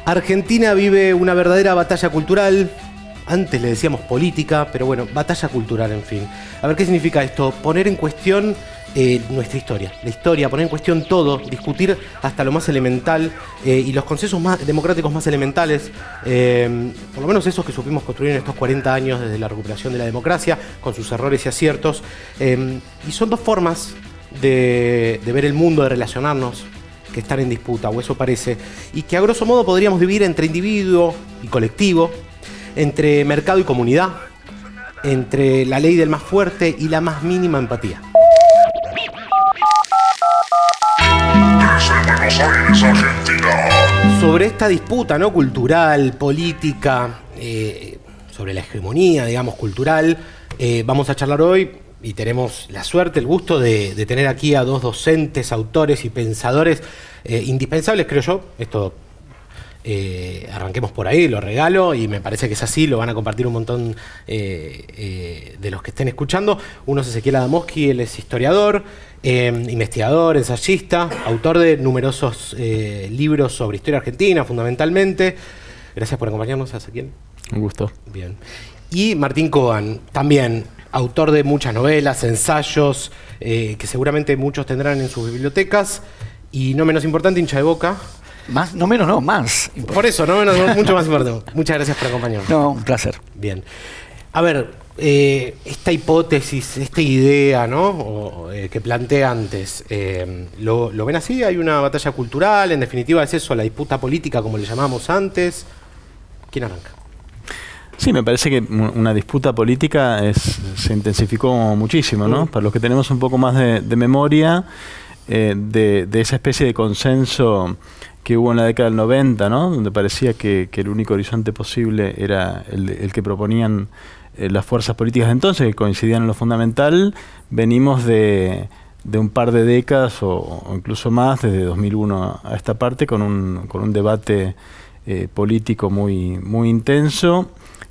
Argentina vive una verdadera batalla cultural. Antes le decíamos política, pero bueno, batalla cultural, en fin. A ver, ¿qué significa esto? Poner en cuestión nuestra historia. La historia, poner en cuestión todo, discutir hasta lo más elemental y los consensos más democráticos más elementales, por lo menos esos que supimos construir en estos 40 años desde la recuperación de la democracia, con sus errores y aciertos. Y son dos formas de ver el mundo, de relacionarnos, que están en disputa, o eso parece, y que a grosso modo podríamos dividir entre individuo y colectivo, entre mercado y comunidad, entre la ley del más fuerte y la más mínima empatía. Sobre esta disputa, ¿no?, cultural, política, sobre la hegemonía, digamos, cultural, vamos a charlar hoy. Y tenemos la suerte, el gusto de tener aquí a dos docentes, autores y pensadores indispensables, creo yo. Esto arranquemos por ahí, lo regalo y me parece que es así, lo van a compartir un montón de los que estén escuchando. Uno es Ezequiel Adamowski, él es historiador, investigador, ensayista, autor de numerosos libros sobre historia argentina, fundamentalmente. Gracias por acompañarnos, Ezequiel. Un gusto. Bien. Y Martín Kogan, también autor de muchas novelas, ensayos, que seguramente muchos tendrán en sus bibliotecas, y no menos importante, hincha de Boca. Más, no menos, no, más. Por eso, no menos, mucho más importante. Muchas gracias por acompañarnos. No, un placer. Bien. A ver, esta hipótesis, esta idea, ¿no?, que planteé antes, ¿lo ven así? ¿Hay una batalla cultural? En definitiva, ¿es eso, la disputa política, como le llamábamos antes? ¿Quién arranca? Sí, me parece que una disputa política se intensificó muchísimo, ¿no? Para los que tenemos un poco más de memoria, de esa especie de consenso que hubo en la década del 90, ¿no?, donde parecía que el único horizonte posible era el que proponían las fuerzas políticas de entonces, que coincidían en lo fundamental. Venimos de un par de décadas o incluso más, desde 2001 a esta parte, con un debate político muy intenso,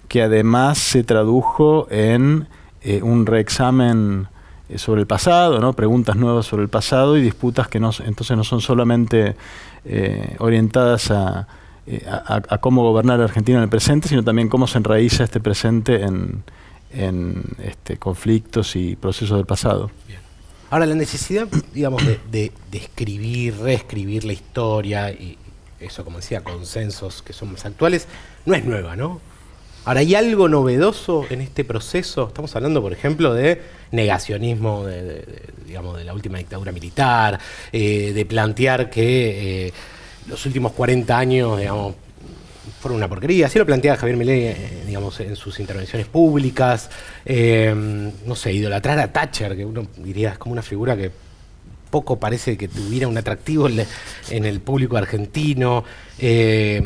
que además se tradujo en un reexamen sobre el pasado, ¿no?, preguntas nuevas sobre el pasado y disputas que entonces no son solamente orientadas a cómo gobernar a Argentina en el presente, sino también cómo se enraiza este presente en conflictos y procesos del pasado. Bien. Ahora, la necesidad, digamos, de escribir, reescribir la historia y eso, como decía, consensos que son más actuales, no es nueva, ¿no? Ahora, ¿hay algo novedoso en este proceso? Estamos hablando, por ejemplo, de negacionismo digamos, de la última dictadura militar, de plantear que los últimos 40 años, digamos, fueron una porquería. Así lo planteaba Javier Milei, digamos, en sus intervenciones públicas. No sé, idolatrar a Thatcher, que uno diría es como una figura que poco parece que tuviera un atractivo en el público argentino.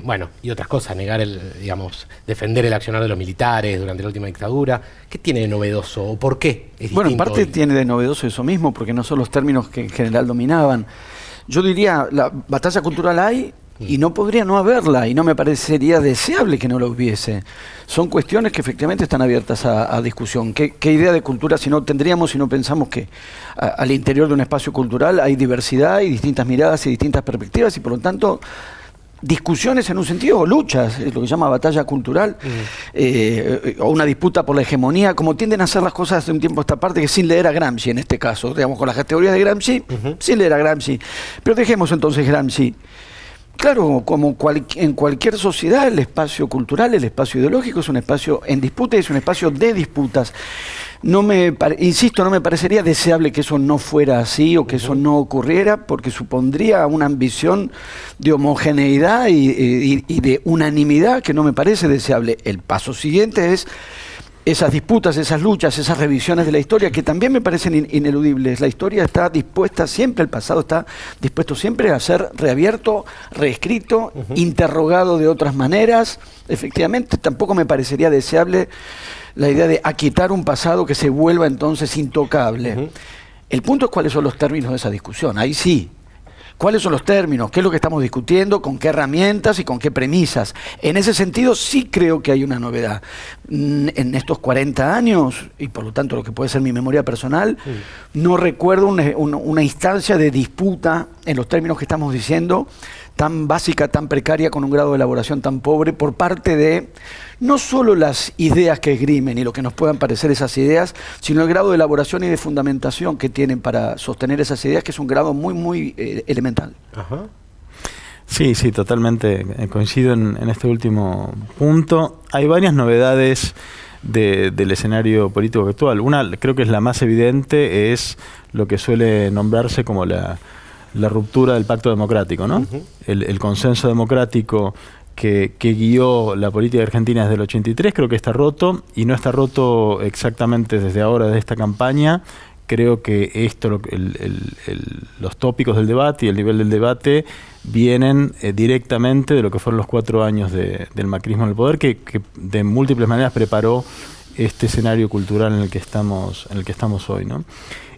Bueno, y otras cosas, digamos, defender el accionar de los militares durante la última dictadura. ¿Qué tiene de novedoso o por qué es distinto? Bueno, en parte hoy tiene de novedoso eso mismo, porque no son los términos que en general dominaban. Yo diría, la batalla cultural hay y no podría no haberla, y no me parecería deseable que no la hubiese. Son cuestiones que efectivamente están abiertas a discusión. ¿Qué idea de cultura si no tendríamos si no pensamos que al interior de un espacio cultural hay diversidad y distintas miradas y distintas perspectivas, y por lo tanto discusiones en un sentido, o luchas, es lo que se llama batalla cultural, o una disputa por la hegemonía, como tienden a hacer las cosas de un tiempo a esta parte, que sin leer a Gramsci en este caso, digamos, con las categorías de Gramsci, sin leer a Gramsci. Pero dejemos entonces Gramsci. Claro, como en cualquier sociedad, el espacio cultural, el espacio ideológico es un espacio en disputa y es un espacio de disputas. Insisto, no me parecería deseable que eso no fuera así o que eso no ocurriera, porque supondría una ambición de homogeneidad y de unanimidad que no me parece deseable. El paso siguiente es esas disputas, esas luchas, esas revisiones de la historia que también me parecen ineludibles. La historia está dispuesta siempre, el pasado está dispuesto siempre a ser reabierto, reescrito, interrogado de otras maneras. Efectivamente, tampoco me parecería deseable la idea de aquietar un pasado que se vuelva entonces intocable. El punto es cuáles son los términos de esa discusión. Ahí sí. ¿Cuáles son los términos? ¿Qué es lo que estamos discutiendo? ¿Con qué herramientas y con qué premisas? En ese sentido sí creo que hay una novedad. En estos 40 años, y por lo tanto lo que puede ser mi memoria personal, no recuerdo una instancia de disputa en los términos que estamos diciendo tan básica, tan precaria, con un grado de elaboración tan pobre, por parte de no solo las ideas que esgrimen y lo que nos puedan parecer esas ideas, sino el grado de elaboración y de fundamentación que tienen para sostener esas ideas, que es un grado muy, muy elemental. Ajá. Sí, sí, totalmente coincido en este último punto. Hay varias novedades del escenario político actual. Una, creo que es la más evidente, es lo que suele nombrarse como la ruptura del pacto democrático, ¿no? El consenso democrático que guió la política argentina desde el 83, creo que está roto, y no está roto exactamente desde ahora, desde esta campaña. Creo que esto, los tópicos del debate y el nivel del debate vienen directamente de lo que fueron los 4 años del macrismo en el poder, que de múltiples maneras preparó este escenario cultural en el que estamos hoy, ¿no?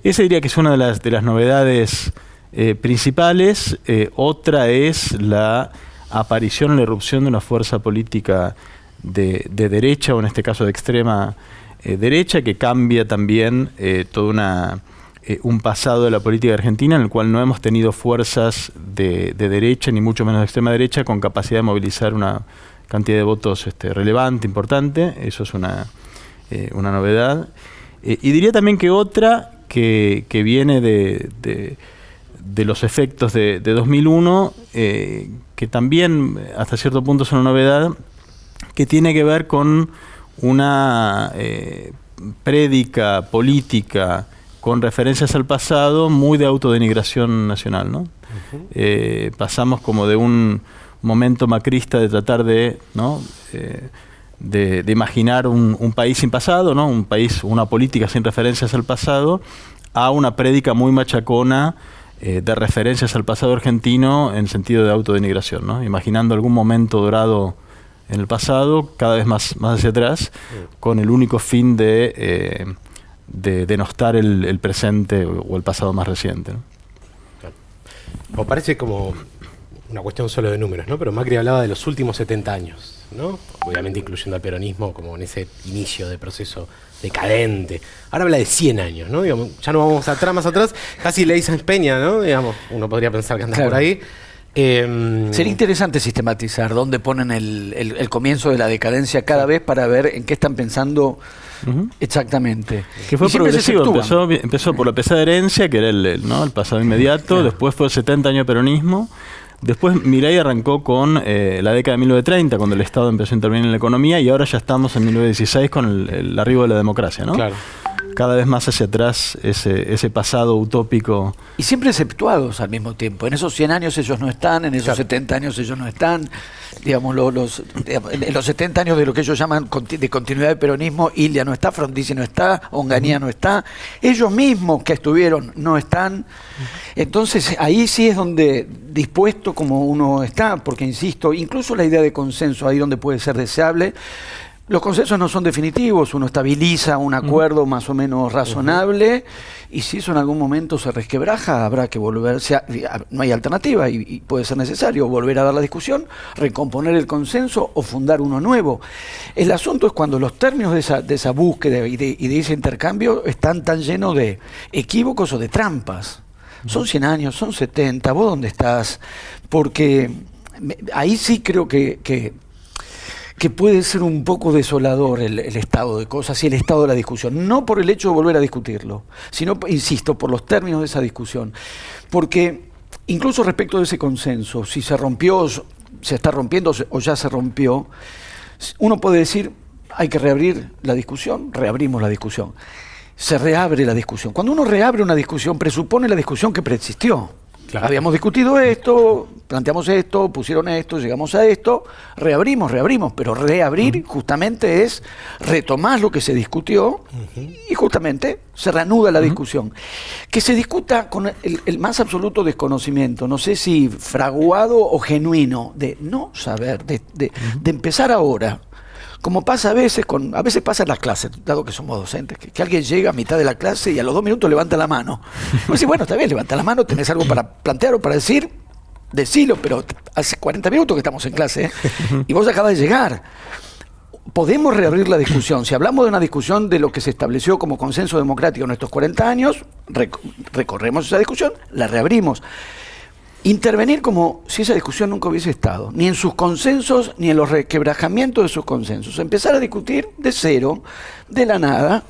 Esa diría que es una de las novedades principales. Otra es la aparición, la irrupción de una fuerza política de derecha, o en este caso de extrema derecha, que cambia también todo un pasado de la política argentina en el cual no hemos tenido fuerzas de derecha, ni mucho menos de extrema derecha, con capacidad de movilizar una cantidad de votos relevante, importante. Eso es una novedad. Y diría también que otra que viene de los efectos de 2001, que también hasta cierto punto es una novedad, que tiene que ver con una prédica política con referencias al pasado muy de autodenigración nacional, ¿no? Pasamos como de un momento macrista de tratar de, ¿no?, de imaginar un país sin pasado, ¿no?, un país, una política sin referencias al pasado, a una prédica muy machacona de referencias al pasado argentino en sentido de autodenigración, ¿no?, imaginando algún momento dorado en el pasado, cada vez más hacia atrás, con el único fin de denostar el presente o el pasado más reciente, ¿no? Claro. O parece como una cuestión solo de números, ¿no? Pero Macri hablaba de los últimos 70 años, ¿no? Obviamente incluyendo al peronismo como en ese inicio de proceso decadente. Ahora habla de 100 años, ¿no? Digamos, ya no vamos atrás, más atrás, casi le dicen Peña, ¿no? Digamos, uno podría pensar que anda Claro. por ahí. Sería interesante sistematizar dónde ponen el comienzo de la decadencia cada vez, para ver en qué están pensando exactamente. Que fue Y siempre se progresivo, exceptúan. empezó por la pesada herencia, que era ¿no?, el pasado inmediato, Claro. Después fue 70 años de peronismo, después Milei arrancó con la década de 1930, cuando el Estado empezó a intervenir en la economía, y ahora ya estamos en 1916 con el arribo de la democracia, ¿no? Claro. Cada vez más hacia atrás ese pasado utópico. Y siempre exceptuados al mismo tiempo. En esos 100 años ellos no están, en esos Claro. 70 años ellos no están. Digamos, en los 70 años de lo que ellos llaman de continuidad del peronismo, Ilia no está, Frondizi no está, Onganía no está. Ellos mismos que estuvieron no están. Entonces ahí sí es donde, dispuesto como uno está, porque insisto, incluso la idea de consenso, ahí donde puede ser deseable. Los consensos no son definitivos, uno estabiliza un acuerdo más o menos razonable, y si eso en algún momento se resquebraja, habrá que volver, no hay alternativa, y puede ser necesario volver a dar la discusión, recomponer el consenso o fundar uno nuevo. El asunto es cuando los términos de esa búsqueda y de ese intercambio están tan llenos de equívocos o de trampas. Son 100 años, son 70, ¿vos dónde estás? Porque ahí sí creo que puede ser un poco desolador el estado de cosas y el estado de la discusión. No por el hecho de volver a discutirlo, sino, insisto, por los términos de esa discusión. Porque incluso respecto de ese consenso, si se rompió, se está rompiendo o ya se rompió, uno puede decir, hay que reabrir la discusión, reabrimos la discusión. Se reabre la discusión. Cuando uno reabre una discusión, presupone la discusión que preexistió. Claro. Habíamos discutido esto, planteamos esto, pusieron esto, llegamos a esto, reabrimos, pero reabrir justamente es retomar lo que se discutió y justamente se reanuda la discusión. Que se discuta con el más absoluto desconocimiento, no sé si fraguado o genuino, de no saber, de empezar ahora. Como pasa a veces pasa en las clases, dado que somos docentes, que alguien llega a mitad de la clase y a los 2 minutos levanta la mano. Pues sí, bueno, está bien, levanta la mano, tenés algo para plantear o para decir, decilo, pero hace 40 minutos que estamos en clase, ¿eh? Y vos acabas de llegar. Podemos reabrir la discusión. Si hablamos de una discusión de lo que se estableció como consenso democrático en estos 40 años, recorremos esa discusión, la reabrimos. intervenir como si esa discusión nunca hubiese estado, ni en sus consensos, ni en los requebrajamientos de sus consensos. Empezar a discutir de cero, de la nada,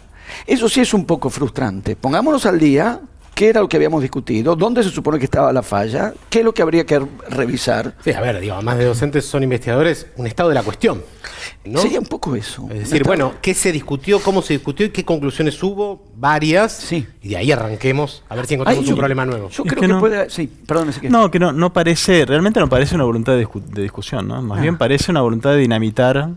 eso sí es un poco frustrante. Pongámonos al día. ¿Qué era lo que habíamos discutido? ¿Dónde se supone que estaba la falla? ¿Qué es lo que habría que revisar? Sí, a ver, digo, además de docentes son investigadores, un estado de la cuestión, ¿no? Sería un poco eso. Es decir, bueno, ¿qué se discutió, cómo se discutió y qué conclusiones hubo? Varias. Sí. Y de ahí arranquemos a ver si encontramos un problema nuevo. Yo Es creo que que no. puede... Sí, perdón, Ezequiel. No, que no parece, realmente no parece una voluntad de discusión, ¿no? Más bien parece una voluntad de dinamitar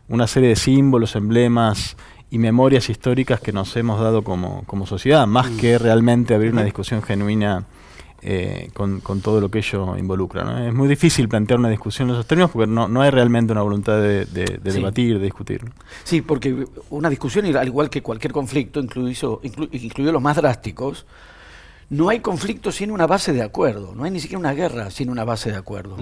una serie de símbolos, emblemas y memorias históricas que nos hemos dado como sociedad, más que realmente abrir una discusión genuina con todo lo que ello involucra, ¿no? Es muy difícil plantear una discusión en esos términos porque no hay realmente una voluntad de debatir, de discutir. Sí, porque una discusión, al igual que cualquier conflicto, incluido los más drásticos, no hay conflicto sin una base de acuerdo, no hay ni siquiera una guerra sin una base de acuerdo.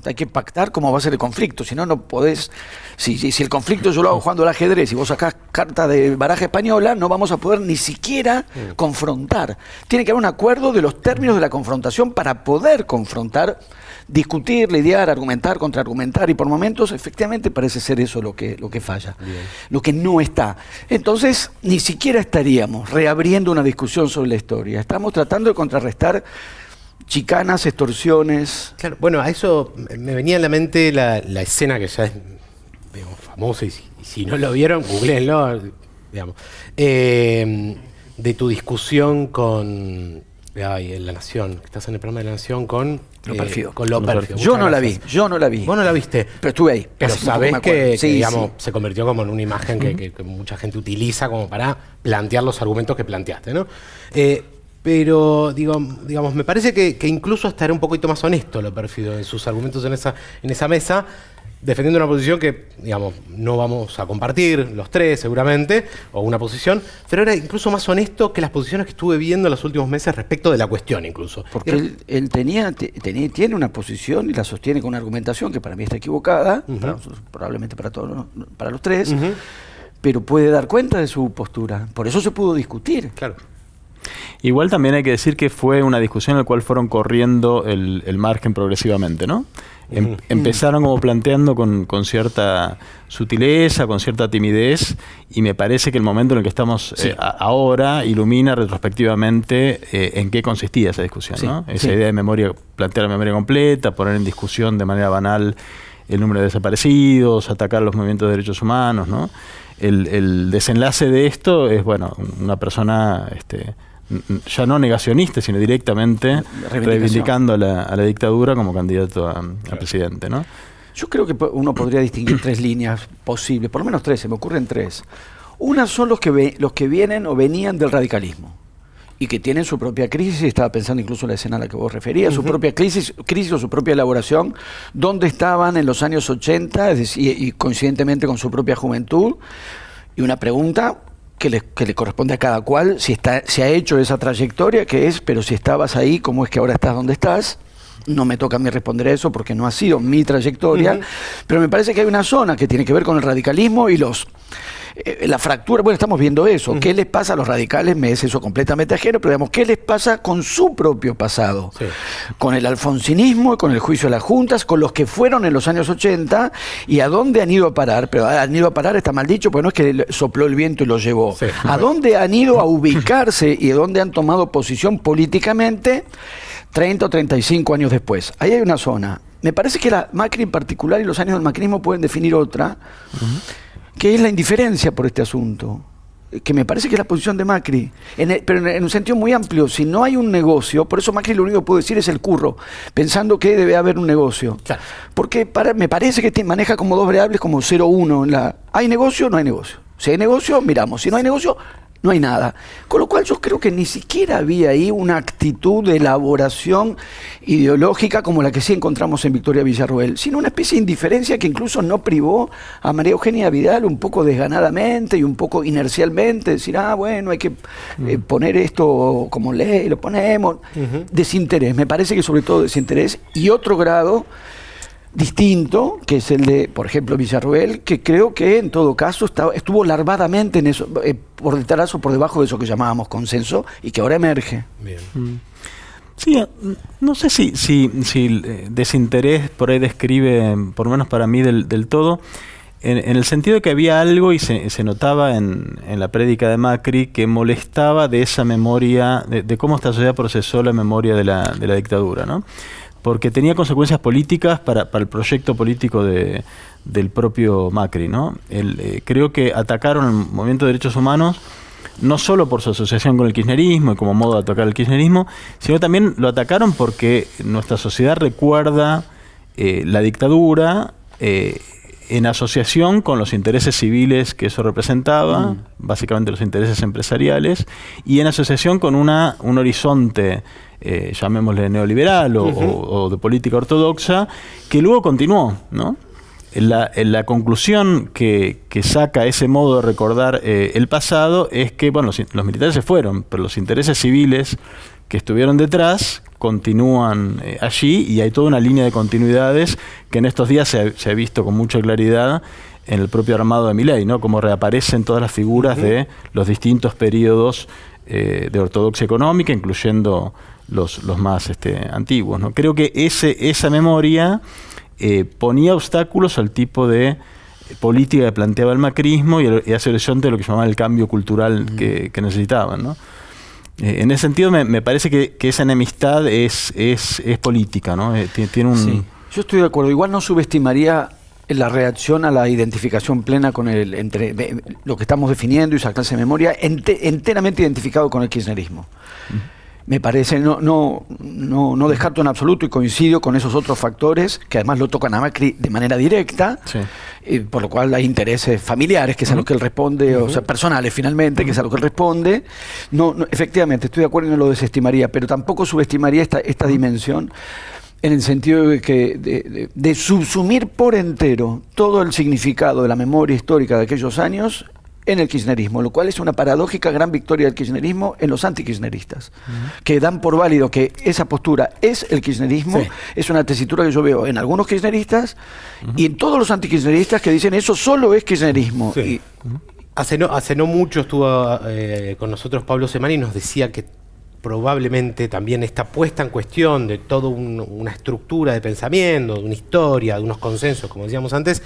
Hay que pactar como base de conflicto, si no, no podés... Si el conflicto yo lo hago jugando al ajedrez y vos sacás carta de baraja española, no vamos a poder ni siquiera confrontar. Tiene que haber un acuerdo de los términos de la confrontación para poder confrontar, discutir, lidiar, argumentar, contraargumentar, y por momentos efectivamente parece ser eso lo que falla, lo que no está. Entonces ni siquiera estaríamos reabriendo una discusión sobre la historia, estamos tratando de contrarrestar chicanas, extorsiones. Claro, bueno, a eso me venía en la mente la escena que ya es, digamos, famosa, y si no lo vieron, googleenlo, digamos, de tu discusión con... en La Nación, estás en el programa de La Nación con López. Yo no la vi. Vos no la viste. Pero estuve ahí. Pero sabés que, sí, digamos, sí. se convirtió como en una imagen que mucha gente utiliza como para plantear los argumentos que planteaste, ¿no? Pero, digamos, me parece que incluso hasta era un poquito más honesto López en sus argumentos en esa mesa, defendiendo una posición que, digamos, no vamos a compartir los tres seguramente, o una posición, pero era incluso más honesto que las posiciones que estuve viendo en los últimos meses respecto de la cuestión incluso. Porque él tiene una posición y la sostiene con una argumentación que para mí está equivocada, probablemente para los tres, pero puede dar cuenta de su postura. Por eso se pudo discutir. Claro. Igual también hay que decir que fue una discusión en la cual fueron corriendo el margen progresivamente, ¿no? Empezaron como planteando con cierta sutileza, con cierta timidez, y me parece que el momento en el que estamos ahora ilumina retrospectivamente en qué consistía esa discusión, ¿no? Esa idea de memoria, plantear la memoria completa, poner en discusión de manera banal el número de desaparecidos, atacar los movimientos de derechos humanos, ¿no? El desenlace de esto es, bueno, una persona... ya no negacionista, sino directamente reivindicando a la dictadura como candidato a presidente, ¿no? Yo creo que uno podría distinguir tres líneas posibles, por lo menos tres, se me ocurren tres. Una son los que vienen o venían del radicalismo y que tienen su propia crisis, estaba pensando incluso en la escena a la que vos referías, su propia crisis o su propia elaboración, dónde estaban en los años 80, es decir, y coincidentemente con su propia juventud, y una pregunta que le corresponde a cada cual, si ha hecho esa trayectoria, que es, pero si estabas ahí, ¿cómo es que ahora estás donde estás? No me toca a mí responder eso porque no ha sido mi trayectoria, pero me parece que hay una zona que tiene que ver con el radicalismo y la fractura. Bueno, estamos viendo eso. ¿Qué les pasa a los radicales? Me es eso completamente ajeno, pero digamos, ¿qué les pasa con su propio pasado? Sí. Con el alfonsinismo, con el juicio de las juntas, con los que fueron en los años 80 y a dónde han ido a parar. Pero han ido a parar, está mal dicho, porque no es que sopló el viento y los llevó. Sí. ¿A dónde han ido a ubicarse y a dónde han tomado posición políticamente 30 o 35 años después? Ahí hay una zona. Me parece que la Macri en particular y los años del macrismo pueden definir otra, que es la indiferencia por este asunto, que me parece que es la posición de Macri, pero en un sentido muy amplio. Si no hay un negocio, por eso Macri lo único que puede decir es el curro, pensando que debe haber un negocio. Claro. Porque me parece que maneja como dos variables, como 0-1. ¿Hay negocio? No hay negocio. Si hay negocio, miramos. Si no hay negocio, no hay nada. Con lo cual yo creo que ni siquiera había ahí una actitud de elaboración ideológica como la que sí encontramos en Victoria Villarroel, sino una especie de indiferencia que incluso no privó a María Eugenia Vidal un poco desganadamente y un poco inercialmente, decir, bueno, hay que poner esto como ley, lo ponemos. Desinterés, me parece que sobre todo desinterés, y otro grado distinto, que es el de, por ejemplo, Villarroel, que creo que en todo caso estuvo larvadamente en eso, por detrás o por debajo de eso que llamábamos consenso, y que ahora emerge. Bien. Sí, no sé si desinterés por ahí describe, por lo menos para mí, del todo, en el sentido de que había algo, y se notaba en la prédica de Macri, que molestaba de esa memoria, de cómo esta sociedad procesó la memoria de la dictadura, ¿no? Porque tenía consecuencias políticas para el proyecto político del propio Macri, ¿no? Creo que atacaron el movimiento de derechos humanos no solo por su asociación con el kirchnerismo y como modo de atacar el kirchnerismo, sino también lo atacaron porque nuestra sociedad recuerda la dictadura en asociación con los intereses civiles que eso representaba, básicamente los intereses empresariales, y en asociación con un horizonte, llamémosle neoliberal o de política ortodoxa, que luego continuó, ¿no? La conclusión que saca ese modo de recordar el pasado es que, bueno, los militares se fueron, pero los intereses civiles que estuvieron detrás continúan allí, y hay toda una línea de continuidades que en estos días se ha visto con mucha claridad en el propio armado de Milei, ¿no? Como reaparecen todas las figuras de los distintos periodos de ortodoxia económica, incluyendo los más antiguos, ¿no? Creo que esa memoria ponía obstáculos al tipo de política que planteaba el macrismo y hacia el horizonte de lo que llamaban el cambio cultural que necesitaban, ¿no? En ese sentido me parece que esa enemistad es política, ¿no? Tiene un... Sí, yo estoy de acuerdo. Igual no subestimaría la reacción a la identificación plena con entre lo que estamos definiendo y esa clase de memoria enteramente identificado con el kirchnerismo. Me parece, no descarto en absoluto y coincido con esos otros factores que además lo tocan a Macri de manera directa, por lo cual hay intereses familiares, que es a lo que él responde, o sea, personales finalmente, que es a lo que él responde. Efectivamente, estoy de acuerdo y no lo desestimaría, pero tampoco subestimaría esta dimensión, en el sentido de que de subsumir por entero todo el significado de la memoria histórica de aquellos años en el kirchnerismo, lo cual es una paradójica gran victoria del kirchnerismo en los antikirchneristas, que dan por válido que esa postura es el kirchnerismo. Es una tesitura que yo veo en algunos kirchneristas y en todos los antikirchneristas que dicen eso solo es kirchnerismo. Sí. Hace no mucho estuvo con nosotros Pablo Semani y nos decía que probablemente también esta puesta en cuestión de toda una estructura de pensamiento, de una historia, de unos consensos, como decíamos antes,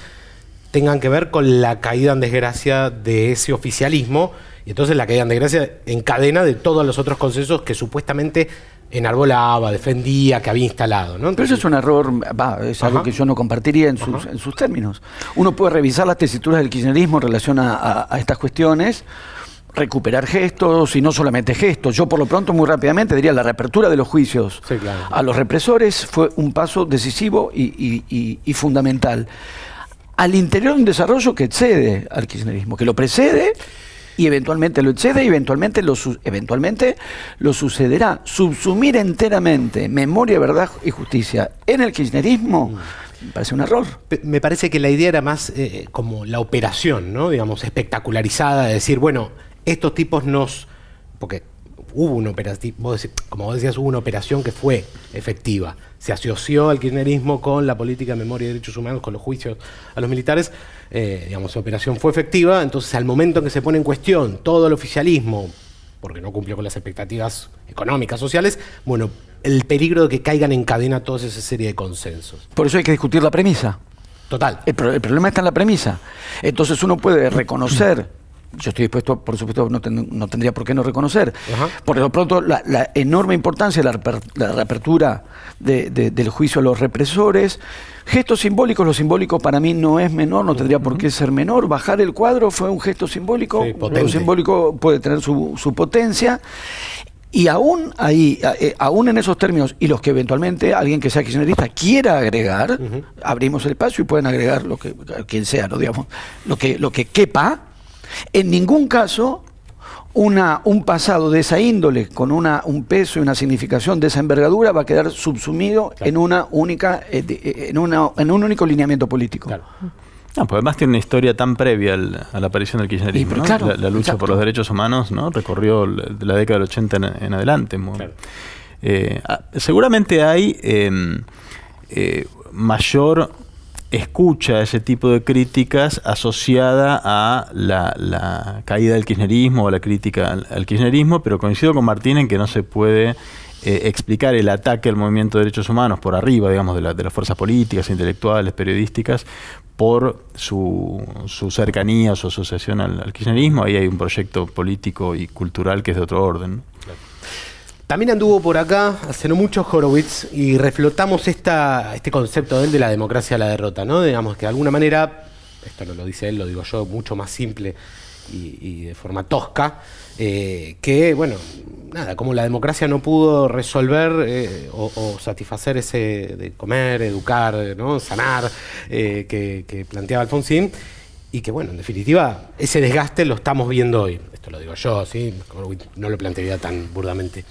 tengan que ver con la caída en desgracia de ese oficialismo, y entonces la caída en desgracia en cadena de todos los otros consensos que supuestamente enarbolaba, defendía, que había instalado, ¿no? Entonces, pero eso es un error, es algo que yo no compartiría en sus términos. Uno puede revisar las tesituras del kirchnerismo en relación a estas cuestiones, recuperar gestos, y no solamente gestos. Yo por lo pronto muy rápidamente diría la reapertura de los juicios a los represores fue un paso decisivo y fundamental al interior de un desarrollo que excede al kirchnerismo, que lo precede y eventualmente lo excede y eventualmente lo sucederá. Subsumir enteramente memoria, verdad y justicia en el kirchnerismo me parece un error. Me parece que la idea era más como la operación, ¿no? Digamos, espectacularizada, de decir, bueno, estos tipos porque hubo una operación, como vos decías, hubo una operación que fue efectiva. Se asoció al kirchnerismo con la política de memoria y derechos humanos, con los juicios a los militares. Digamos, la operación fue efectiva. Entonces, al momento en que se pone en cuestión todo el oficialismo, porque no cumplió con las expectativas económicas, sociales, bueno, el peligro de que caigan en cadena toda esa serie de consensos. Por eso hay que discutir la premisa. Total. El problema está en la premisa. Entonces uno puede reconocer, yo estoy dispuesto, por supuesto, no tendría por qué no reconocer, por lo pronto la enorme importancia de la reapertura del juicio a los represores. Gestos simbólicos, lo simbólico para mí no es menor, no tendría por qué ser menor. Bajar el cuadro fue un gesto simbólico, lo simbólico puede tener su potencia. Y aún ahí, aún en esos términos, y los que eventualmente alguien que sea kirchnerista quiera agregar, abrimos el espacio y pueden agregar lo que quien sea, ¿no? Digamos, lo que quepa. En ningún caso un pasado de esa índole, con un peso y una significación de esa envergadura, va a quedar subsumido en un único lineamiento político. Claro. No, pues además tiene una historia tan previa a la aparición del kirchnerismo, ¿no? Claro, la lucha por los derechos humanos, ¿no? Recorrió de la década del 80 en adelante. Claro. Seguramente hay mayor escucha ese tipo de críticas asociada a la caída del kirchnerismo o la crítica al kirchnerismo, pero coincido con Martín en que no se puede explicar el ataque al movimiento de derechos humanos por arriba, digamos, de las fuerzas políticas, intelectuales, periodísticas, por su cercanía, su asociación al kirchnerismo. Ahí hay un proyecto político y cultural que es de otro orden, ¿no? Claro. También anduvo por acá hace no mucho Horowitz y reflotamos este concepto de él de la democracia a la derrota, ¿no? Digamos que de alguna manera, esto no lo dice él, lo digo yo, mucho más simple y de forma tosca, que, bueno, nada, como la democracia no pudo resolver o satisfacer ese de comer, educar, ¿no? Sanar, que planteaba Alfonsín, y que, bueno, en definitiva, ese desgaste lo estamos viendo hoy. Esto lo digo yo, ¿sí? No lo plantearía tan burdamente.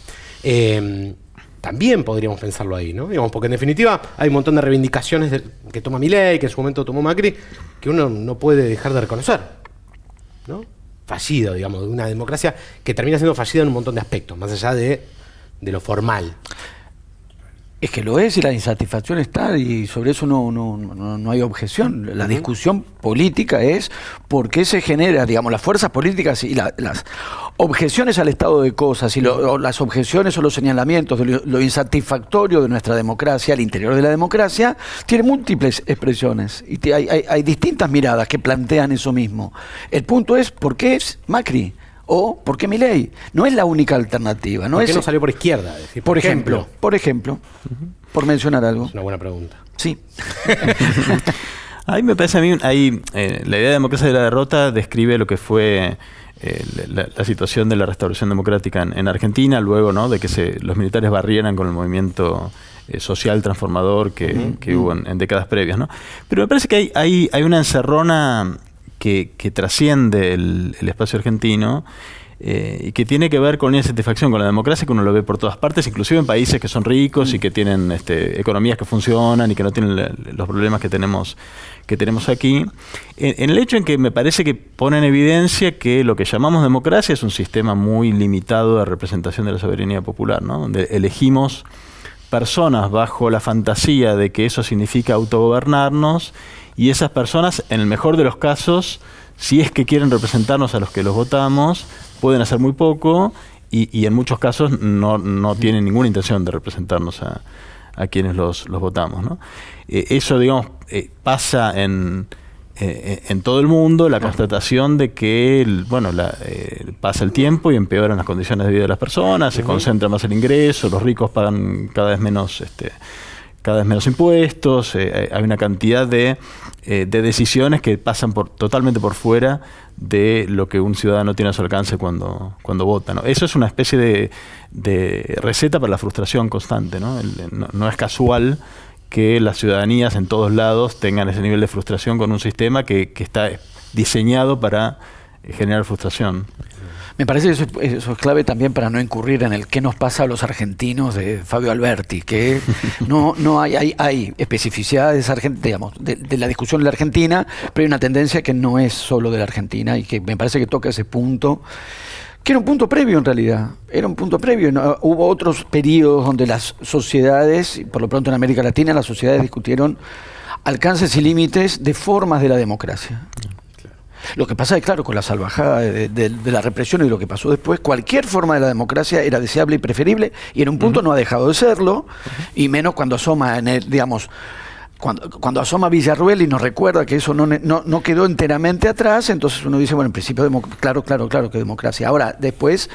También podríamos pensarlo ahí, ¿no? Digamos, porque en definitiva hay un montón de reivindicaciones que toma Milei, que en su momento tomó Macri, que uno no puede dejar de reconocer, ¿no? Fallido, digamos, de una democracia que termina siendo fallida en un montón de aspectos, más allá de lo formal. Es que lo es y la insatisfacción está y sobre eso no hay objeción. La discusión política es por qué se genera, digamos, las fuerzas políticas y las objeciones al estado de cosas y las objeciones o los señalamientos de lo insatisfactorio de nuestra democracia, al interior de la democracia, tiene múltiples expresiones y hay distintas miradas que plantean eso mismo. El punto es ¿por qué es Macri? ¿O por qué Milei? No es la única alternativa. ¿Por qué no salió por izquierda? Es decir, por ejemplo, por mencionar algo. Es una buena pregunta. Sí. Ahí me parece a mí, la idea de democracia de la derrota describe lo que fue la situación de la restauración democrática en Argentina, luego, ¿no?, de que los militares barrieran con el movimiento social transformador que hubo en décadas previas, ¿no? Pero me parece que hay una encerrona que trasciende el espacio argentino y que tiene que ver con una insatisfacción con la democracia que uno lo ve por todas partes, inclusive en países que son ricos y que tienen economías que funcionan y que no tienen los problemas que tenemos aquí. En el hecho en que me parece que pone en evidencia que lo que llamamos democracia es un sistema muy limitado de representación de la soberanía popular, ¿no?, donde elegimos personas bajo la fantasía de que eso significa autogobernarnos. Y esas personas, en el mejor de los casos, si es que quieren representarnos a los que los votamos, pueden hacer muy poco y en muchos casos no tienen ninguna intención de representarnos a quienes los votamos, ¿no? Eso, digamos, pasa en todo el mundo, la constatación de que pasa el tiempo y empeoran las condiciones de vida de las personas, se concentra más el ingreso, los ricos pagan cada vez menos impuestos, hay una cantidad de decisiones que pasan totalmente por fuera de lo que un ciudadano tiene a su alcance cuando vota, ¿no? Eso es una especie de receta para la frustración constante, ¿no? No es casual que las ciudadanías en todos lados tengan ese nivel de frustración con un sistema que está diseñado para generar frustración. Me parece que eso es clave también para no incurrir en el qué nos pasa a los argentinos de Fabio Alberti, que no hay especificidades digamos, de la discusión de la Argentina, pero hay una tendencia que no es solo de la Argentina y que me parece que toca ese punto, que era un punto previo en realidad, era un punto previo. ¿No? Hubo otros periodos donde las sociedades, por lo pronto en América Latina, las sociedades discutieron alcances y límites de formas de la democracia. Lo que pasa es, claro, con la salvajada de la represión y lo que pasó después, cualquier forma de la democracia era deseable y preferible, y en un punto no ha dejado de serlo, y menos cuando asoma digamos, cuando asoma Villarruel y nos recuerda que eso no quedó enteramente atrás, entonces uno dice, bueno, en principio, claro que democracia. Ahora, después,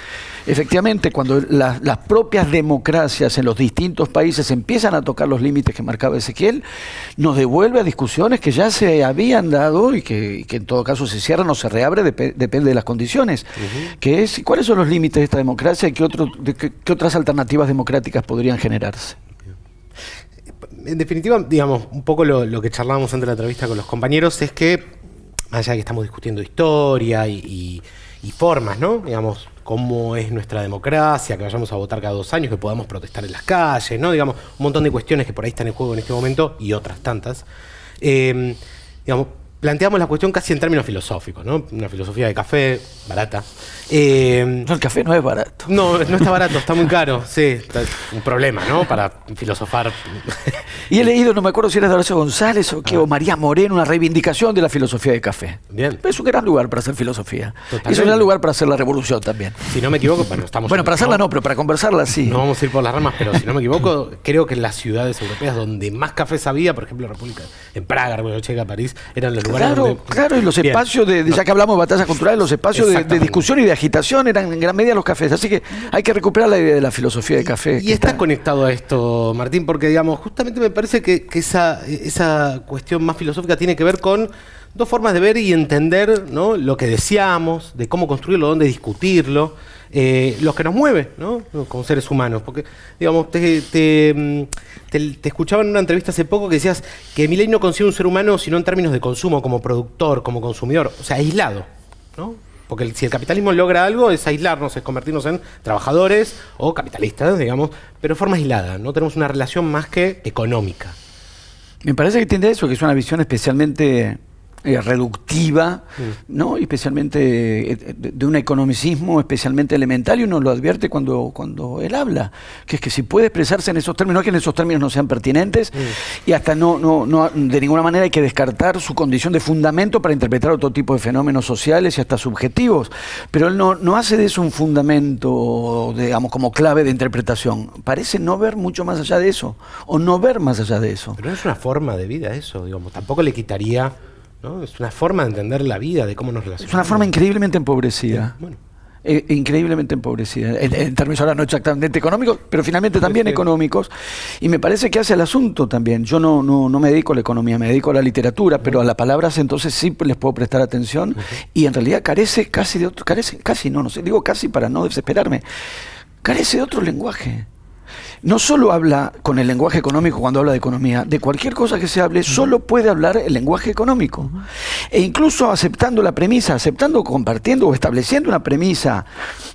efectivamente, cuando las propias democracias en los distintos países empiezan a tocar los límites que marcaba Ezequiel, nos devuelve a discusiones que ya se habían dado y que en todo caso se cierran o se reabre, depende de las condiciones. Que es, ¿cuáles son los límites de esta democracia y qué otras alternativas democráticas podrían generarse? En definitiva, digamos, un poco lo que charlábamos antes de la entrevista con los compañeros es que, más allá de que estamos discutiendo historia y formas, ¿no? Digamos, cómo es nuestra democracia, que vayamos a votar cada 2 años, que podamos protestar en las calles, ¿no? Digamos, un montón de cuestiones que por ahí están en juego en este momento y otras tantas. Digamos, planteamos la cuestión casi en términos filosóficos, ¿no? Una filosofía de café barata. No, el café no es barato. No está barato, está muy caro. Sí, está un problema, ¿no? Para filosofar. Y he leído, no me acuerdo si era de Horacio González o María Moreno, una reivindicación de la filosofía de café. Bien. Es un gran lugar para hacer filosofía. Totalmente. Es un gran lugar para hacer la revolución también. Si no me equivoco, bueno, estamos... Bueno, para hacerla no, pero para conversarla sí. No vamos a ir por las ramas, pero si no me equivoco, creo que en las ciudades europeas donde más cafés había, por ejemplo, República, en Praga, República Checa, París, eran los lugares donde... Claro, y los espacios ya que hablamos de batallas culturales, los espacios de discusión y de agitación eran en gran medida los cafés. Así que hay que recuperar la idea de la filosofía de café. Y está conectado a esto, Martín, porque digamos, justamente me parece que esa cuestión más filosófica tiene que ver con dos formas de ver y entender, ¿no?, lo que deseamos, de cómo construirlo, dónde discutirlo, lo que nos mueve, ¿no?, como seres humanos. Porque, digamos, te escuchaba en una entrevista hace poco que decías que Milei no concibe un ser humano sino en términos de consumo, como productor, como consumidor, o sea, aislado, ¿no? Porque si el capitalismo logra algo es aislarnos, es convertirnos en trabajadores o capitalistas, digamos, pero de forma aislada. No tenemos una relación más que económica. Me parece que tiene eso, que es una visión especialmente reductiva, ¿no? Y especialmente de un economicismo especialmente elemental, y uno lo advierte cuando él habla, que es que si puede expresarse en esos términos, no es que en esos términos no sean pertinentes, y hasta no de ninguna manera hay que descartar su condición de fundamento para interpretar otro tipo de fenómenos sociales y hasta subjetivos, pero él no hace de eso un fundamento, digamos, como clave de interpretación. Parece no ver mucho más allá de eso, o no ver más allá de eso. Pero no es una forma de vida eso, digamos, tampoco le quitaría, ¿no? Es una forma de entender la vida, de cómo nos relacionamos. Es una forma increíblemente empobrecida. Bueno. Increíblemente empobrecida. En términos ahora no exactamente económicos, pero finalmente también económicos. Y me parece que hace el asunto también. Yo no me dedico a la economía, me dedico a la literatura, pero a las palabras entonces sí les puedo prestar atención. Y en realidad carece casi de otro, digo casi para no desesperarme, carece de otro lenguaje. No solo habla con el lenguaje económico cuando habla de economía, de cualquier cosa que se hable, solo puede hablar el lenguaje económico. E incluso aceptando la premisa, compartiendo o estableciendo una premisa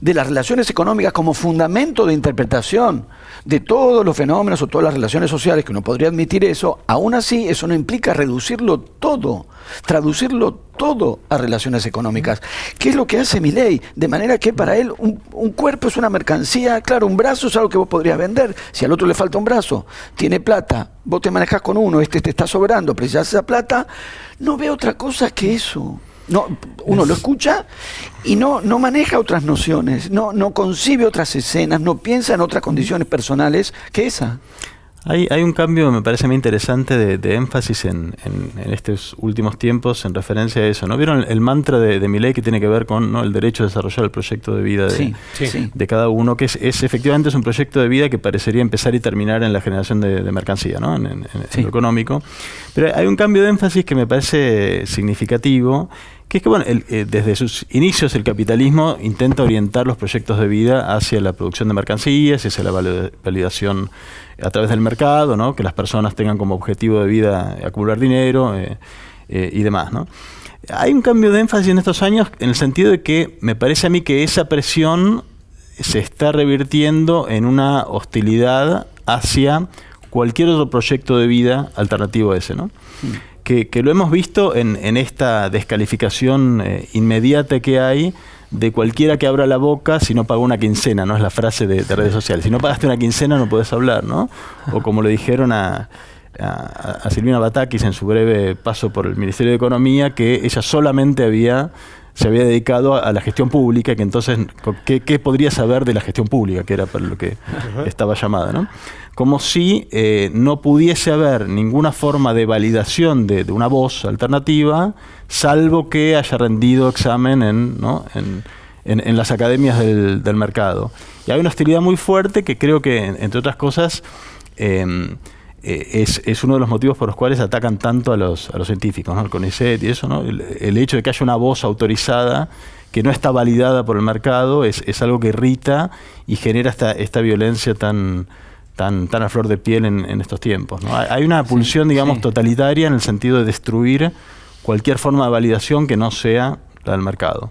de las relaciones económicas como fundamento de interpretación de todos los fenómenos o todas las relaciones sociales, que uno podría admitir eso, aún así eso no implica reducirlo todo, traducirlo todo a relaciones económicas. ¿Qué es lo que hace Milei? De manera que para él un cuerpo es una mercancía, claro, un brazo es algo que vos podrías vender. Si al otro le falta un brazo, tiene plata, vos te manejás con uno, te está sobrando, precisás esa plata, no ve otra cosa que eso. No, uno lo escucha y no maneja otras nociones, no concibe otras escenas, no piensa en otras condiciones personales que esa. Hay un cambio, me parece muy interesante, de énfasis en estos últimos tiempos en referencia a eso, ¿no? ¿Vieron el mantra de Milei que tiene que ver con, ¿no?, el derecho a desarrollar el proyecto de vida de cada uno, que es efectivamente es un proyecto de vida que parecería empezar y terminar en la generación de mercancía, ¿no?, en lo económico. Pero hay un cambio de énfasis que me parece significativo, que es que, bueno, desde sus inicios el capitalismo intenta orientar los proyectos de vida hacia la producción de mercancías, hacia la validación a través del mercado, ¿no?, que las personas tengan como objetivo de vida acumular dinero y demás, ¿no? Hay un cambio de énfasis en estos años en el sentido de que me parece a mí que esa presión se está revirtiendo en una hostilidad hacia cualquier otro proyecto de vida alternativo a ese, ¿no? Que lo hemos visto en esta descalificación inmediata que hay de cualquiera que abra la boca si no pagó una quincena, ¿no? Es la frase de redes sociales. Si no pagaste una quincena no podés hablar, ¿no? O como le dijeron a Silvina Batakis en su breve paso por el Ministerio de Economía, que ella solamente se había dedicado a la gestión pública, que entonces, ¿qué podría saber de la gestión pública? Que era para lo que estaba llamada, ¿no? Como si no pudiese haber ninguna forma de validación de una voz alternativa, salvo que haya rendido examen en las academias del mercado. Y hay una hostilidad muy fuerte que creo que, entre otras cosas, es uno de los motivos por los cuales atacan tanto a los científicos, ¿no? El CONICET y eso, ¿no? El hecho de que haya una voz autorizada que no está validada por el mercado es algo que irrita y genera esta violencia tan a flor de piel en estos tiempos, ¿no? Hay una pulsión, digamos, totalitaria en el sentido de destruir cualquier forma de validación que no sea la del mercado.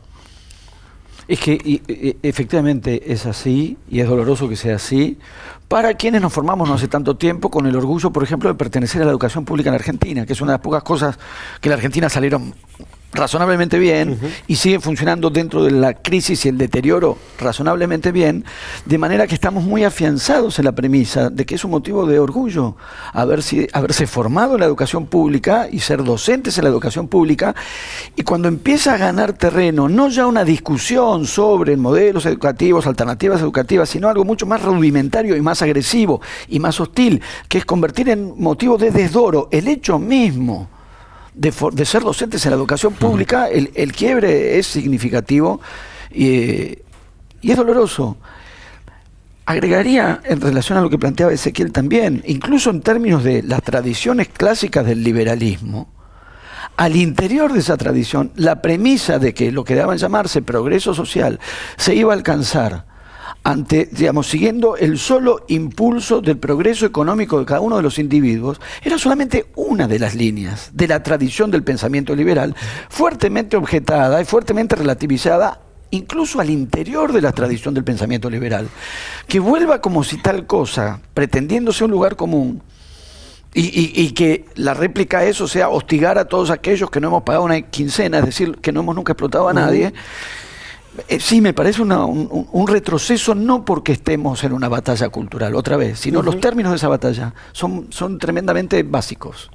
Es que efectivamente es así, y es doloroso que sea así, para quienes nos formamos no hace tanto tiempo con el orgullo, por ejemplo, de pertenecer a la educación pública en Argentina, que es una de las pocas cosas que en la Argentina salieron razonablemente bien y siguen funcionando dentro de la crisis y el deterioro razonablemente bien, de manera que estamos muy afianzados en la premisa de que es un motivo de orgullo haberse formado en la educación pública y ser docentes en la educación pública, y cuando empieza a ganar terreno, no ya una discusión sobre modelos educativos, alternativas educativas, sino algo mucho más rudimentario y más agresivo y más hostil, que es convertir en motivo de desdoro el hecho mismo de ser docentes en la educación pública, el quiebre es significativo y es doloroso. Agregaría, en relación a lo que planteaba Ezequiel también, incluso en términos de las tradiciones clásicas del liberalismo, al interior de esa tradición, la premisa de que lo que daban llamarse progreso social se iba a alcanzar siguiendo el solo impulso del progreso económico de cada uno de los individuos, era solamente una de las líneas de la tradición del pensamiento liberal, fuertemente objetada y fuertemente relativizada incluso al interior de la tradición del pensamiento liberal, que vuelva como si tal cosa, pretendiéndose un lugar común, y que la réplica a eso sea hostigar a todos aquellos que no hemos pagado una quincena, es decir, que no hemos nunca explotado a nadie. Sí, me parece un retroceso, no porque estemos en una batalla cultural, otra vez, sino los términos de esa batalla son tremendamente básicos.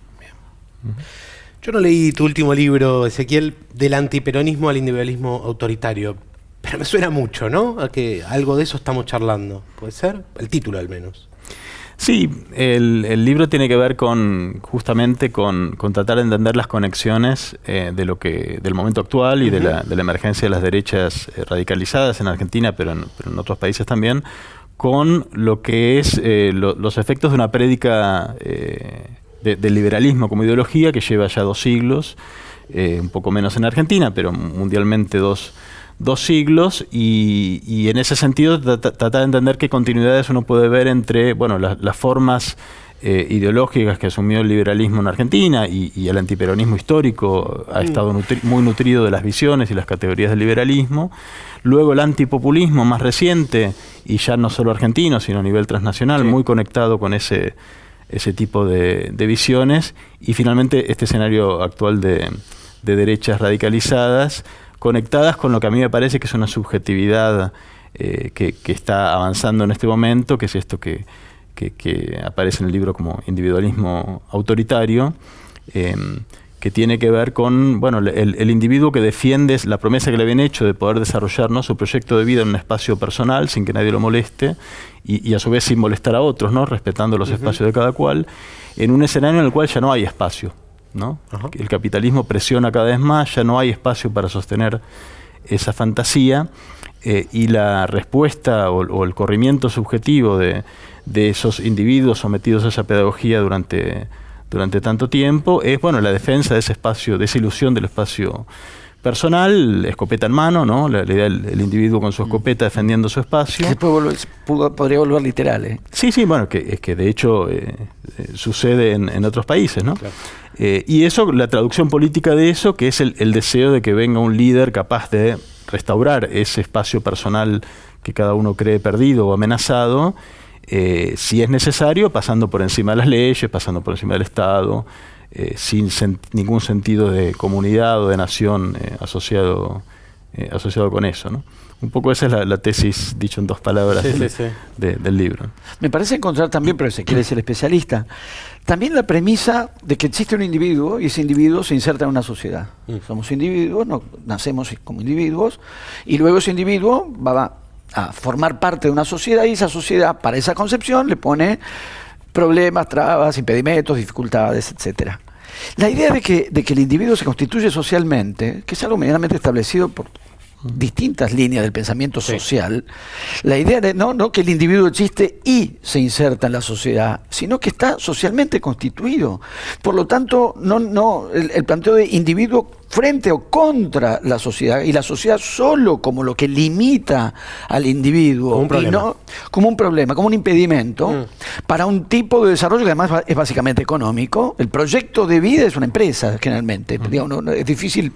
Yo no leí tu último libro, Ezequiel, del antiperonismo al individualismo autoritario, pero me suena mucho, ¿no? A que algo de eso estamos charlando. ¿Puede ser? El título, al menos. Sí, el libro tiene que ver justamente con tratar de entender las conexiones del momento actual y de la emergencia de las derechas radicalizadas en Argentina, pero en otros países también, con lo que es los efectos de una prédica del liberalismo como ideología que lleva ya 2 siglos, un poco menos en Argentina, pero mundialmente 2 siglos, y en ese sentido tratar de entender qué continuidades uno puede ver entre las formas ideológicas que asumió el liberalismo en Argentina y el antiperonismo histórico ha estado muy nutrido de las visiones y las categorías del liberalismo. Luego el antipopulismo más reciente, y ya no solo argentino, sino a nivel transnacional, muy conectado con ese tipo de visiones. Y finalmente este escenario actual de derechas radicalizadas, conectadas con lo que a mí me parece que es una subjetividad que está avanzando en este momento, que es esto que aparece en el libro como individualismo autoritario, que tiene que ver con el individuo que defiende la promesa que le habían hecho de poder desarrollar, ¿no?, su proyecto de vida en un espacio personal sin que nadie lo moleste y a su vez sin molestar a otros, ¿no?, respetando los espacios de cada cual, en un escenario en el cual ya no hay espacio, ¿no? El capitalismo presiona cada vez más, ya no hay espacio para sostener esa fantasía, y la respuesta o el corrimiento subjetivo de esos individuos sometidos a esa pedagogía durante tanto tiempo es la defensa de ese espacio, de esa ilusión del espacio personal, escopeta en mano, ¿no? La idea del individuo con su escopeta defendiendo su espacio. Que podría volver literal, ¿eh? Sí, que de hecho sucede en otros países, ¿no? Claro. Y eso, la traducción política de eso, que es el deseo de que venga un líder capaz de restaurar ese espacio personal que cada uno cree perdido o amenazado, si es necesario, pasando por encima de las leyes, pasando por encima del Estado, sin ningún sentido de comunidad o de nación asociado con eso, ¿no? Un poco esa es la tesis, dicho en 2 palabras, del libro. Me parece encontrar también, pero si quiere ser especialista, también la premisa de que existe un individuo y ese individuo se inserta en una sociedad. Somos individuos, nacemos como individuos, y luego ese individuo va a formar parte de una sociedad, y esa sociedad, para esa concepción, le pone problemas, trabas, impedimentos, dificultades, etcétera. La idea de que el individuo se constituye socialmente, que es algo medianamente establecido por distintas líneas del pensamiento social, la idea de no que el individuo existe y se inserta en la sociedad, sino que está socialmente constituido. Por lo tanto, el planteo de individuo frente o contra la sociedad, y la sociedad solo como lo que limita al individuo, como un problema, y no como un problema, como un impedimento para un tipo de desarrollo que además es básicamente económico. El proyecto de vida es una empresa, generalmente. Digamos, es difícil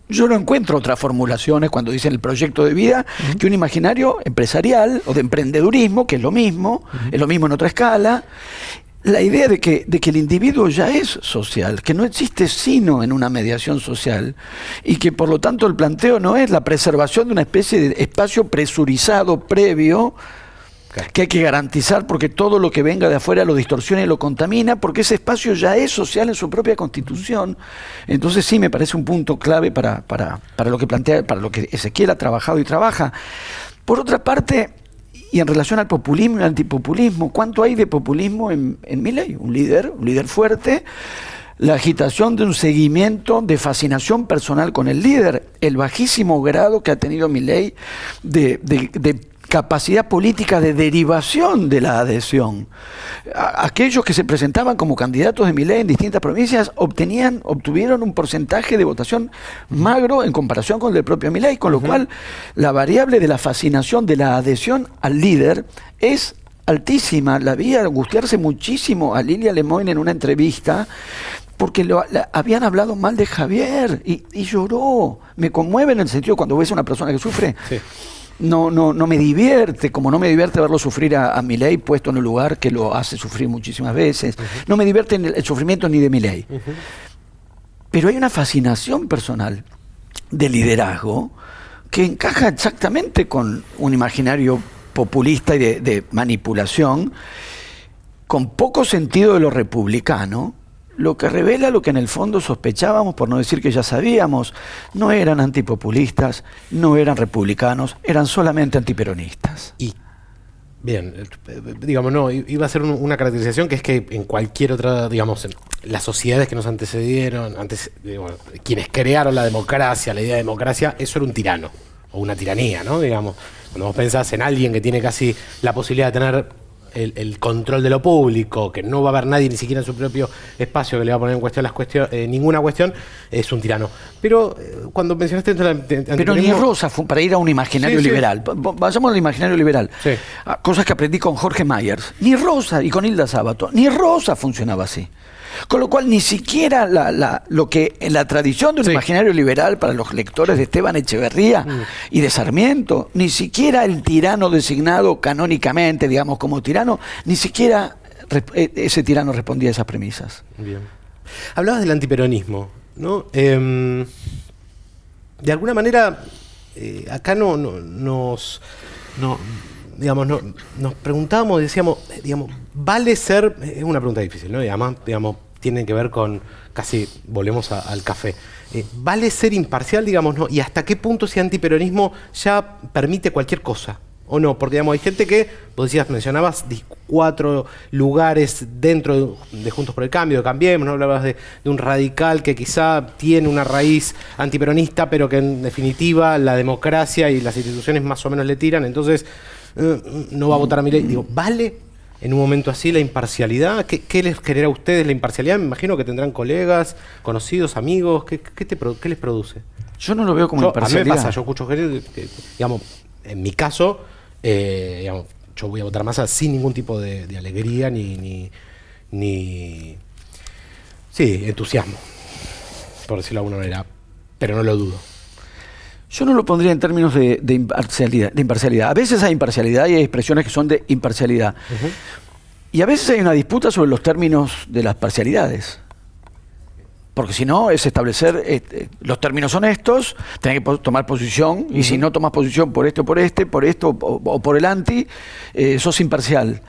Yo no encuentro otras formulaciones cuando dicen el proyecto de vida que un imaginario empresarial o de emprendedurismo, que es lo mismo en otra escala. La idea de que el individuo ya es social, que no existe sino en una mediación social y que por lo tanto el planteo no es la preservación de una especie de espacio presurizado previo que hay que garantizar porque todo lo que venga de afuera lo distorsiona y lo contamina, porque ese espacio ya es social en su propia constitución. Entonces sí me parece un punto clave para lo que plantea, para lo que Ezequiel ha trabajado y trabaja. Por otra parte, y en relación al populismo y al antipopulismo, ¿cuánto hay de populismo en Milei? Un líder fuerte, la agitación de un seguimiento de fascinación personal con el líder, el bajísimo grado que ha tenido Milei de capacidad política de derivación de la adhesión. Aquellos que se presentaban como candidatos de Milei en distintas provincias obtuvieron un porcentaje de votación magro en comparación con el del propio Milei, con lo cual la variable de la fascinación de la adhesión al líder es altísima. La vi angustiarse muchísimo a Lilia Lemoyne en una entrevista porque habían hablado mal de Javier y lloró. Me conmueve en el sentido cuando ves a una persona que sufre. Sí. No me divierte, como no me divierte verlo sufrir a Milei puesto en un lugar que lo hace sufrir muchísimas veces. No me divierte el sufrimiento ni de Milei. Pero hay una fascinación personal de liderazgo que encaja exactamente con un imaginario populista y de manipulación, con poco sentido de lo republicano, lo que revela lo que en el fondo sospechábamos, por no decir que ya sabíamos. No eran antipopulistas, no eran republicanos, eran solamente antiperonistas. Y, bien, digamos, no, iba a ser una caracterización que es que en cualquier otra, digamos, en las sociedades que nos antecedieron, quienes crearon la democracia, la idea de democracia, eso era un tirano, o una tiranía, ¿no? Digamos, cuando vos pensás en alguien que tiene casi la posibilidad de tener el control de lo público, que no va a haber nadie ni siquiera en su propio espacio que le va a poner en cuestión ninguna cuestión, es un tirano. Pero cuando mencionaste pero ni Rosa para ir a un imaginario liberal. Vayamos al imaginario liberal. Sí. Cosas que aprendí con Jorge Myers. Ni Rosa, y con Hilda Sábato, ni Rosa funcionaba así. Con lo cual ni siquiera lo que en la tradición de un imaginario liberal para los lectores de Esteban Echeverría y de Sarmiento, ni siquiera el tirano designado canónicamente, digamos, como tirano, ni siquiera ese tirano respondía a esas premisas. Bien. Hablabas del antiperonismo, ¿no? De alguna manera, acá nos preguntábamos, decíamos, ¿vale ser? Es una pregunta difícil, ¿no? Y además, tiene que ver con, casi volvemos al café. ¿Vale ser imparcial, digamos, no? ¿Y hasta qué punto ese antiperonismo ya permite cualquier cosa? ¿O no? Porque, digamos, hay gente que, vos mencionabas 4 lugares dentro de Juntos por el Cambio, de Cambiemos, ¿no? Hablabas de un radical que quizá tiene una raíz antiperonista, pero que en definitiva la democracia y las instituciones más o menos le tiran, entonces no va a votar a Milei. Digo, ¿vale en un momento así la imparcialidad? ¿Qué les genera a ustedes la imparcialidad? Me imagino que tendrán colegas, conocidos, amigos. ¿Qué les produce? Yo no lo veo como imparcialidad. A mí me pasa, yo escucho gente que, digamos, en mi caso, yo voy a votar Massa sin ningún tipo de alegría ni entusiasmo, por decirlo de alguna manera, pero no lo dudo. Yo no lo pondría en términos de imparcialidad. A veces hay imparcialidad y hay expresiones que son de imparcialidad. Y a veces hay una disputa sobre los términos de las parcialidades. Porque si no, es establecer, los términos son estos, tenés que tomar posición, y si no tomas posición por esto o por el anti, sos imparcial.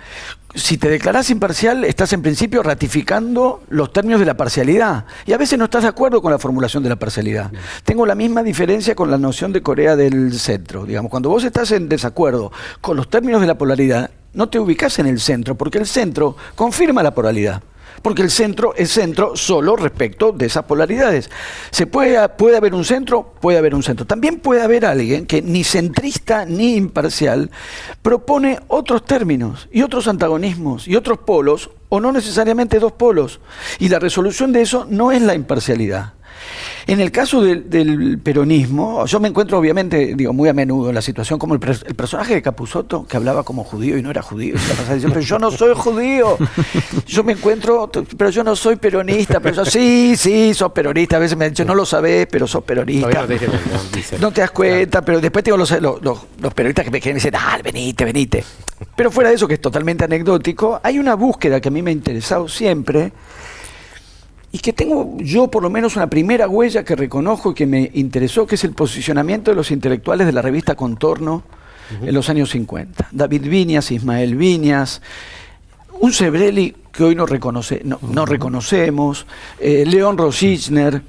Si te declarás imparcial, estás en principio ratificando los términos de la parcialidad. Y a veces no estás de acuerdo con la formulación de la parcialidad. Bien. Tengo la misma diferencia con la noción de Corea del centro. Digamos, cuando vos estás en desacuerdo con los términos de la polaridad, no te ubicás en el centro, porque el centro confirma la polaridad. Porque el centro es centro solo respecto de esas polaridades. Puede haber un centro, puede haber un centro. También puede haber alguien que ni centrista ni imparcial propone otros términos y otros antagonismos y otros polos, o no necesariamente 2 polos. Y la resolución de eso no es la imparcialidad. En el caso del peronismo, yo me encuentro obviamente, digo, muy a menudo en la situación como el personaje de Capusotto, que hablaba como judío y no era judío, y se la pasaba diciendo, pero yo no soy judío. Yo me encuentro, pero yo no soy peronista, pero yo sí, sos peronista. A veces me han dicho, no lo sabés, pero sos peronista. No te das cuenta, pero después tengo los periodistas que me dicen, venite. Pero fuera de eso, que es totalmente anecdótico, hay una búsqueda que a mí me ha interesado siempre, y que tengo yo por lo menos una primera huella que reconozco y que me interesó, que es el posicionamiento de los intelectuales de la revista Contorno en los años 50. David Viñas, Ismael Viñas, un Sebrelli que hoy no reconocemos, León Rosichner,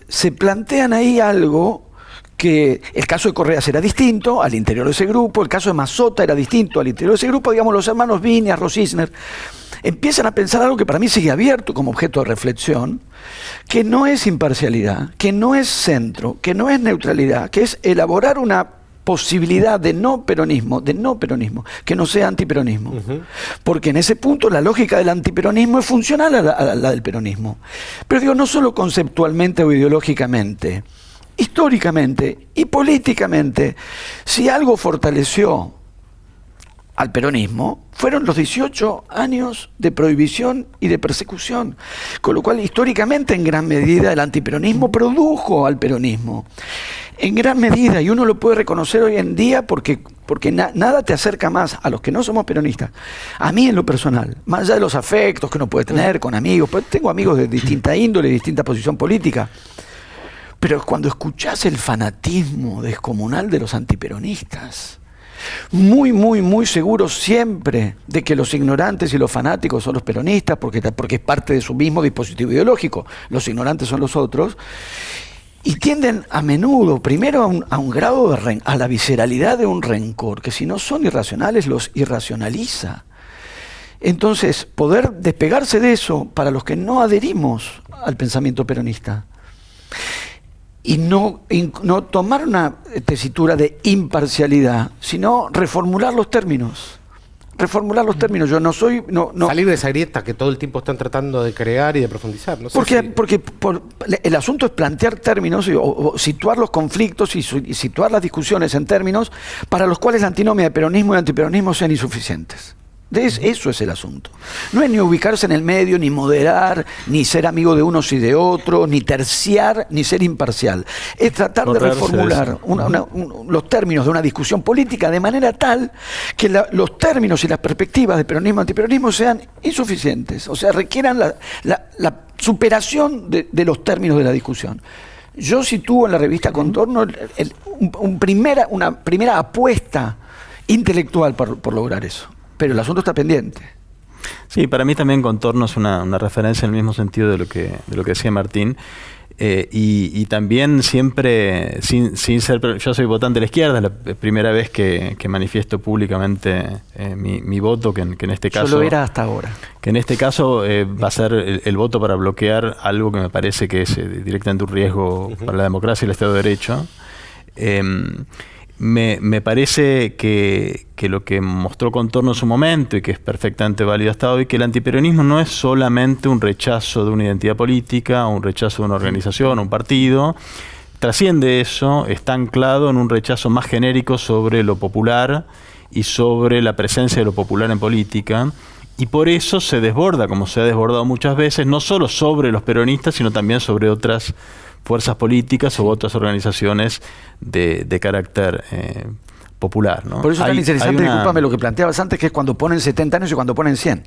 se plantean ahí algo que el caso de Correas era distinto al interior de ese grupo, el caso de Mazzotta era distinto al interior de ese grupo, digamos, los hermanos Viñas, Rosichner, empiezan a pensar algo que para mí sigue abierto como objeto de reflexión, que no es imparcialidad, que no es centro, que no es neutralidad, que es elaborar una posibilidad de no peronismo, que no sea antiperonismo. Porque en ese punto la lógica del antiperonismo es funcional a la del peronismo. Pero digo, no solo conceptualmente o ideológicamente, históricamente y políticamente, si algo fortaleció al peronismo, fueron los 18 años de prohibición y de persecución, con lo cual históricamente en gran medida el antiperonismo produjo al peronismo, en gran medida, y uno lo puede reconocer hoy en día porque nada te acerca más a los que no somos peronistas, a mí en lo personal, más allá de los afectos que uno puede tener con amigos, pues tengo amigos de distinta índole, de distinta posición política, pero cuando escuchás el fanatismo descomunal de los antiperonistas, muy seguros siempre de que los ignorantes y los fanáticos son los peronistas, porque es parte de su mismo dispositivo ideológico, los ignorantes son los otros, y tienden a menudo, primero a un grado a la visceralidad de un rencor, que si no son irracionales, los irracionaliza. Entonces, poder despegarse de eso para los que no adherimos al pensamiento peronista, y no tomar una tesitura de imparcialidad, sino reformular los términos. Yo no soy... Salir de esa grieta que todo el tiempo están tratando de crear y de profundizar. No sé porque el asunto es plantear términos o situar los conflictos y situar las discusiones en términos para los cuales la antinomia de peronismo y antiperonismo sean insuficientes. Eso es el asunto. No es ni ubicarse en el medio, ni moderar, ni ser amigo de unos y de otros, ni terciar, ni ser imparcial. Es tratar de reformular los términos de una discusión política de manera tal que los términos y las perspectivas de peronismo y antiperonismo sean insuficientes, o sea, requieran la superación de los términos de la discusión. Yo sitúo en la revista Contorno una primera apuesta intelectual por lograr eso. Pero el asunto está pendiente. Sí, para mí también Contorno es una referencia en el mismo sentido de lo que decía Martín. Y también siempre, sin ser... Yo soy votante de la izquierda, es la primera vez que manifiesto públicamente mi voto, que en este caso... Yo lo era hasta ahora. Que en este caso va a ser el voto para bloquear algo que me parece que es directamente un riesgo para la democracia y el Estado de Derecho. Me parece que lo que mostró Contorno en su momento y que es perfectamente válido hasta hoy, que el antiperonismo no es solamente un rechazo de una identidad política, un rechazo de una organización, un partido, trasciende eso, está anclado en un rechazo más genérico sobre lo popular y sobre la presencia de lo popular en política, y por eso se desborda, como se ha desbordado muchas veces, no solo sobre los peronistas, sino también sobre otras fuerzas políticas o otras organizaciones de carácter popular, ¿no? Por eso es tan interesante, discúlpame, lo que planteabas antes, que es cuando ponen 70 años y cuando ponen 100.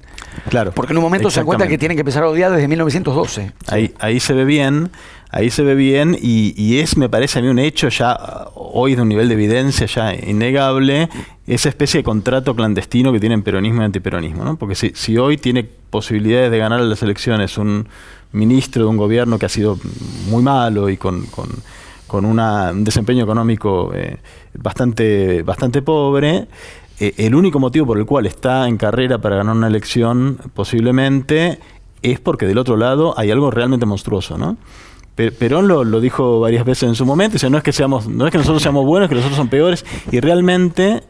Claro. Porque en un momento se dan cuenta que tienen que empezar a odiar desde 1912. Ahí se ve bien, y es, me parece a mí, un hecho ya hoy de un nivel de evidencia ya innegable, esa especie de contrato clandestino que tienen peronismo y antiperonismo, ¿no? Porque si hoy tiene posibilidades de ganar las elecciones un ministro de un gobierno que ha sido muy malo y con un desempeño económico bastante pobre, el único motivo por el cual está en carrera para ganar una elección posiblemente es porque del otro lado hay algo realmente monstruoso, ¿no? Perón lo dijo varias veces en su momento, dice, no es que nosotros seamos buenos, que nosotros somos peores, y realmente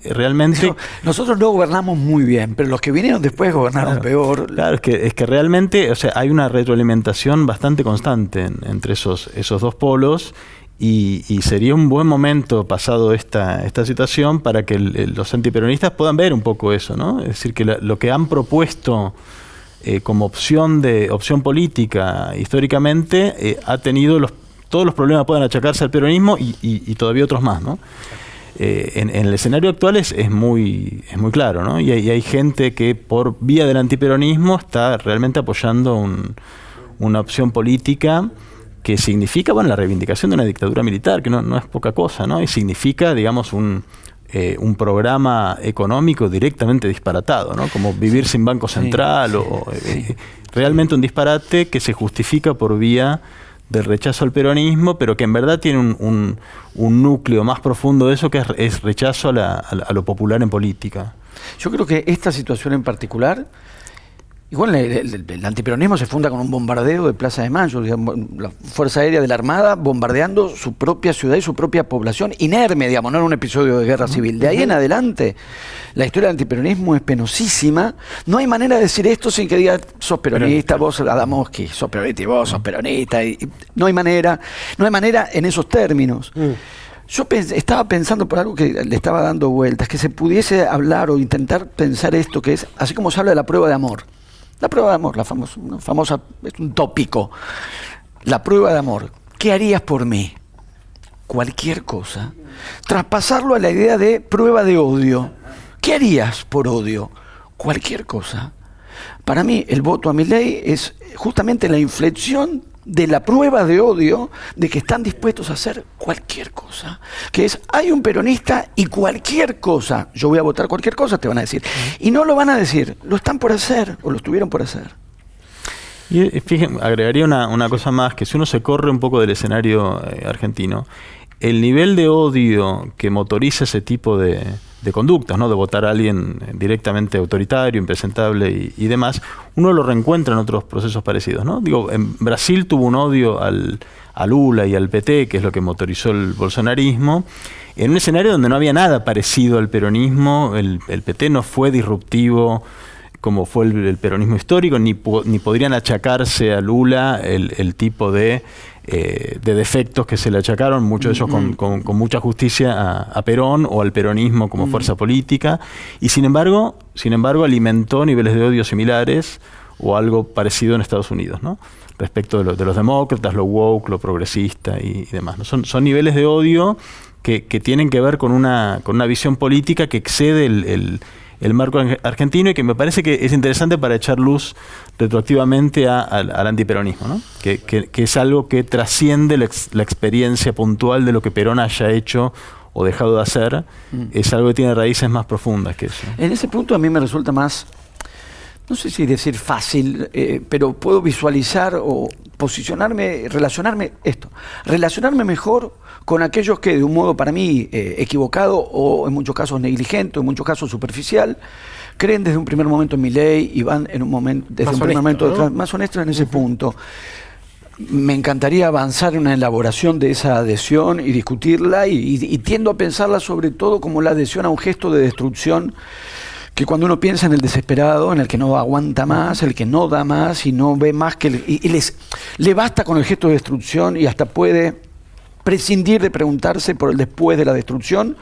nosotros no gobernamos muy bien, pero los que vinieron después gobernaron peor. Claro, es que realmente, o sea, hay una retroalimentación bastante constante entre esos dos polos, y sería un buen momento, pasado esta situación, para que los antiperonistas puedan ver un poco eso, ¿no? Es decir, que lo que han propuesto como opción política históricamente, ha tenido todos los problemas pueden achacarse al peronismo y todavía otros más, ¿no? En el escenario actual es muy claro, ¿no? Y hay gente que por vía del antiperonismo está realmente apoyando una opción política que significa, bueno, la reivindicación de una dictadura militar, que no es poca cosa, ¿no? Y significa, digamos, un programa económico directamente disparatado, ¿no? Como vivir sin Banco Central, realmente un disparate que se justifica por vía del rechazo al peronismo, pero que en verdad tiene un núcleo más profundo de eso, que es rechazo a lo popular en política. Yo creo que esta situación en particular, igual el antiperonismo se funda con un bombardeo de Plaza de Mayo, digamos, la Fuerza Aérea de la Armada bombardeando su propia ciudad y su propia población, inerme, digamos, no era un episodio de guerra civil. De ahí en adelante, la historia del antiperonismo es penosísima. No hay manera de decir esto sin que diga, sos peronista, vos, Adamowski, sos peronista y vos sos peronista. Y no hay manera en esos términos. Yo estaba pensando por algo que le estaba dando vueltas, que se pudiese hablar o intentar pensar esto, que es, así como se habla de la prueba de amor. La prueba de amor, la famosa, es un tópico. La prueba de amor. ¿Qué harías por mí? Cualquier cosa. Traspasarlo a la idea de prueba de odio. ¿Qué harías por odio? Cualquier cosa. Para mí, el voto a Milei es justamente la inflexión de la prueba de odio de que están dispuestos a hacer cualquier cosa. Que es, hay un peronista y cualquier cosa, yo voy a votar cualquier cosa, te van a decir. Y no lo van a decir, lo están por hacer o lo estuvieron por hacer. Y fíjense, agregaría una cosa más, que si uno se corre un poco del escenario argentino, el nivel de odio que motoriza ese tipo de conductas, ¿no? De votar a alguien directamente autoritario, impresentable y demás, uno lo reencuentra en otros procesos parecidos, ¿no? Digo, en Brasil tuvo un odio a Lula y al PT, que es lo que motorizó el bolsonarismo, en un escenario donde no había nada parecido al peronismo. El PT no fue disruptivo como fue el peronismo histórico, ni podrían achacarse a Lula el tipo de defectos que se le achacaron, muchos de ellos con mucha justicia a Perón o al peronismo como fuerza política, y sin embargo alimentó niveles de odio similares o algo parecido en Estados Unidos, ¿no? Respecto de los demócratas, lo woke, lo progresista y demás, ¿no? Son niveles de odio que tienen que ver con una visión política que excede el marco argentino, y que me parece que es interesante para echar luz retroactivamente al antiperonismo, ¿no? Que es algo que trasciende la experiencia puntual de lo que Perón haya hecho o dejado de hacer. Es algo que tiene raíces más profundas que eso. En ese punto a mí me resulta más, no sé si decir fácil, pero puedo visualizar o posicionarme, relacionarme mejor con aquellos que de un modo para mí equivocado o en muchos casos negligente, o en muchos casos superficial, creen desde un primer momento en Milei y van en un momento, desde un primer momento, ¿no? Más honestos en ese punto. Me encantaría avanzar en una elaboración de esa adhesión y discutirla, y tiendo a pensarla sobre todo como la adhesión a un gesto de destrucción, que cuando uno piensa en el desesperado, en el que no aguanta más, el que no da más y no ve más, que le basta con el gesto de destrucción y hasta puede prescindir de preguntarse por el después de la destrucción,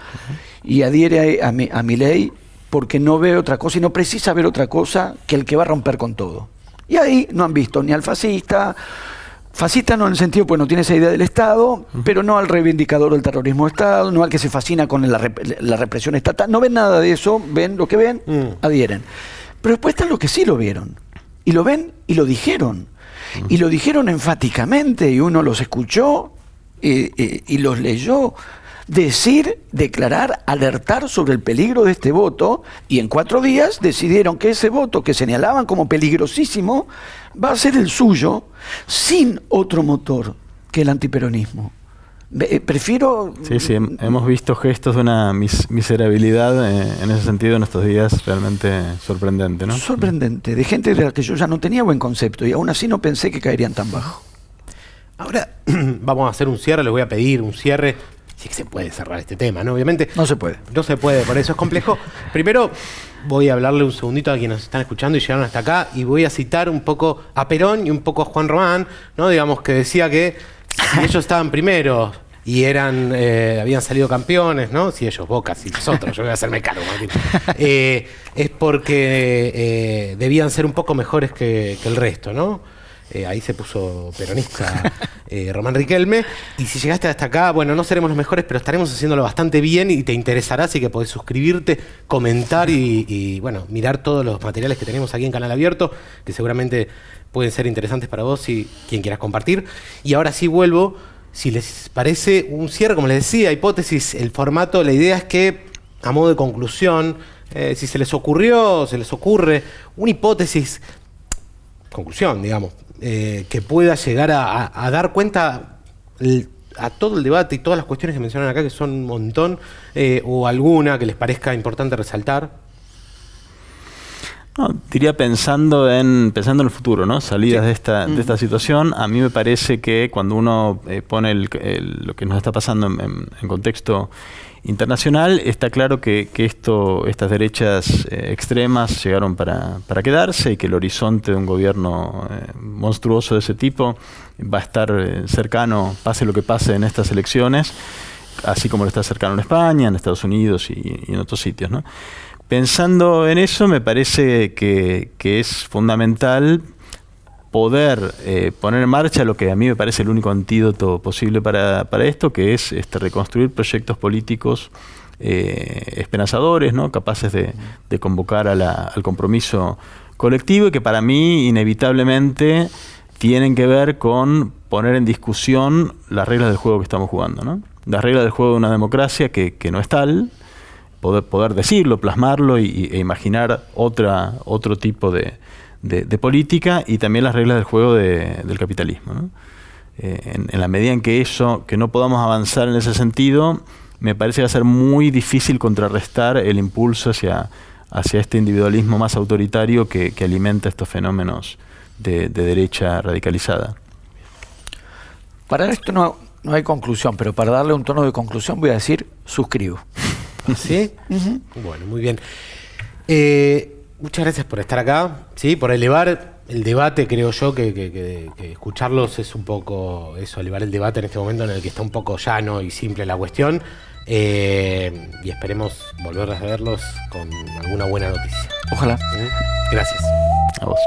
y adhiere a Milei porque no ve otra cosa y no precisa ver otra cosa que el que va a romper con todo. Y ahí no han visto ni al fascista no en el sentido, pues no tiene esa idea del Estado, pero no al reivindicador del terrorismo de Estado, no al que se fascina con la represión estatal, no ven nada de eso, ven lo que ven, adhieren. Pero después están los que sí lo vieron, y lo ven y lo dijeron, y lo dijeron enfáticamente, y uno los escuchó y los leyó declarar, alertar sobre el peligro de este voto, y en 4 días decidieron que ese voto que señalaban como peligrosísimo va a ser el suyo, sin otro motor que el antiperonismo. Prefiero... Sí, hemos visto gestos de una miserabilidad en ese sentido en estos días realmente sorprendente, ¿no? Sorprendente, de gente de la que yo ya no tenía buen concepto, y aún así no pensé que caerían tan bajo. Ahora vamos a hacer un cierre, les voy a pedir un cierre. Sí que se puede cerrar este tema, ¿no? Obviamente. No se puede. No se puede, por eso es complejo. Primero voy a hablarle un segundito a quienes nos están escuchando y llegaron hasta acá y voy a citar un poco a Perón y un poco a Juan Román, ¿no? Digamos que decía que si ellos estaban primeros y habían salido campeones, ¿no? Si ellos, Boca, si nosotros, yo voy a hacerme cargo, Martín. Es porque debían ser un poco mejores que el resto, ¿no? Ahí se puso peronista Román Riquelme. Y si llegaste hasta acá, bueno, no seremos los mejores, pero estaremos haciéndolo bastante bien y te interesará, así que podés suscribirte, comentar y bueno, mirar todos los materiales que tenemos aquí en Canal Abierto, que seguramente pueden ser interesantes para vos y quien quieras compartir. Y ahora sí vuelvo, si les parece, un cierre, como les decía, hipótesis, el formato, la idea es que, a modo de conclusión, si se les ocurre, una hipótesis, conclusión, digamos, que pueda llegar a dar cuenta a todo el debate y todas las cuestiones que mencionan acá, que son un montón, o alguna que les parezca importante resaltar. No, diría pensando en el futuro, ¿no? Salidas de esta situación. A mí me parece que cuando uno pone lo que nos está pasando en contexto internacional, está claro que estas derechas extremas llegaron para quedarse y que el horizonte de un gobierno monstruoso de ese tipo va a estar cercano, pase lo que pase en estas elecciones, así como lo está cercano en España, en Estados Unidos y en otros sitios, ¿no? Pensando en eso, me parece que es fundamental poder poner en marcha lo que a mí me parece el único antídoto posible para esto, que es reconstruir proyectos políticos esperanzadores, ¿no? Capaces de convocar al compromiso colectivo y que para mí inevitablemente tienen que ver con poner en discusión las reglas del juego que estamos jugando, ¿no? Las reglas del juego de una democracia que no es tal, poder decirlo, plasmarlo e imaginar otro tipo de política, y también las reglas del juego del capitalismo, ¿no? En la medida en que no podamos avanzar en ese sentido, me parece que va a ser muy difícil contrarrestar el impulso hacia este individualismo más autoritario que alimenta estos fenómenos de derecha radicalizada. Para esto no hay conclusión, pero para darle un tono de conclusión voy a decir suscribo. ¿Sí? Bueno, muy bien. Muchas gracias por estar acá, ¿sí? Por elevar el debate. Creo yo que escucharlos es un poco eso, elevar el debate en este momento en el que está un poco llano y simple la cuestión. Y esperemos volver a verlos con alguna buena noticia. Ojalá. Gracias. A vos.